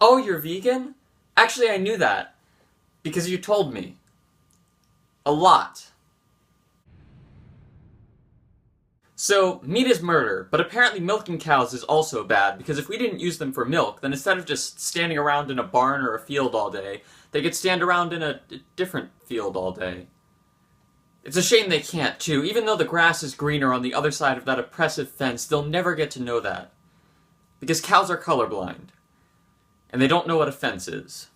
Oh, you're vegan? Actually, I knew that. Because you told me. A lot. So, meat is murder, but apparently milking cows is also bad, because if we didn't use them for milk, then instead of just standing around in a barn or a field all day, they could stand around in a different field all day. It's a shame they can't, too. Even though the grass is greener on the other side of that oppressive fence, they'll never get to know that. Because cows are colorblind. And they don't know what a fence is.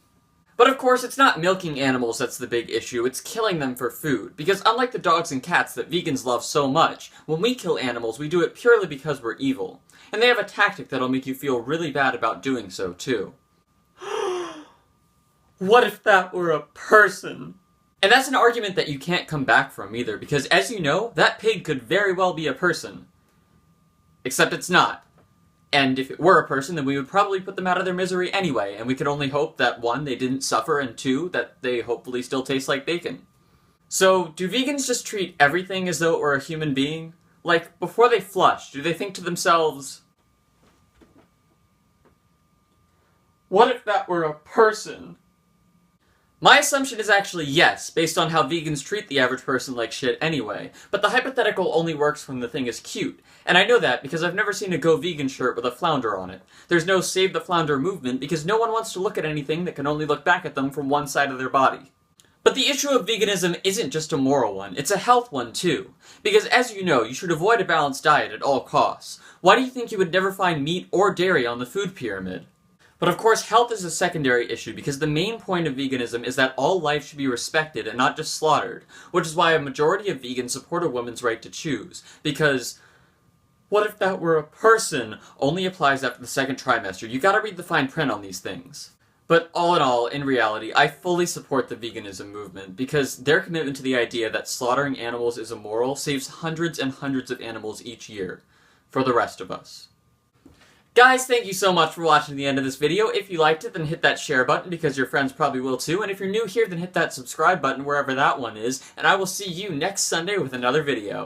But of course, it's not milking animals that's the big issue, it's killing them for food. Because unlike the dogs and cats that vegans love so much, when we kill animals, we do it purely because we're evil. And they have a tactic that'll make you feel really bad about doing so, too. What if that were a person? And that's an argument that you can't come back from either, because as you know, that pig could very well be a person. Except it's not. And if it were a person, then we would probably put them out of their misery anyway, and we could only hope that 1, they didn't suffer, and 2, that they hopefully still taste like bacon. So, do vegans just treat everything as though it were a human being? Like, before they flush, do they think to themselves, what if that were a person? My assumption is actually yes, based on how vegans treat the average person like shit anyway, but the hypothetical only works when the thing is cute. And I know that because I've never seen a Go Vegan shirt with a flounder on it. There's no Save the Flounder movement because no one wants to look at anything that can only look back at them from one side of their body. But the issue of veganism isn't just a moral one, it's a health one too. Because as you know, you should avoid a balanced diet at all costs. Why do you think you would never find meat or dairy on the food pyramid? But of course, health is a secondary issue because the main point of veganism is that all life should be respected and not just slaughtered, which is why a majority of vegans support a woman's right to choose, because what if that were a person only applies after the second trimester. You gotta read the fine print on these things. But all in all, in reality, I fully support the veganism movement because their commitment to the idea that slaughtering animals is immoral saves hundreds and hundreds of animals each year for the rest of us. Guys, thank you so much for watching the end of this video. If you liked it, then hit that share button because your friends probably will too. And if you're new here, then hit that subscribe button wherever that one is. And I will see you next Sunday with another video.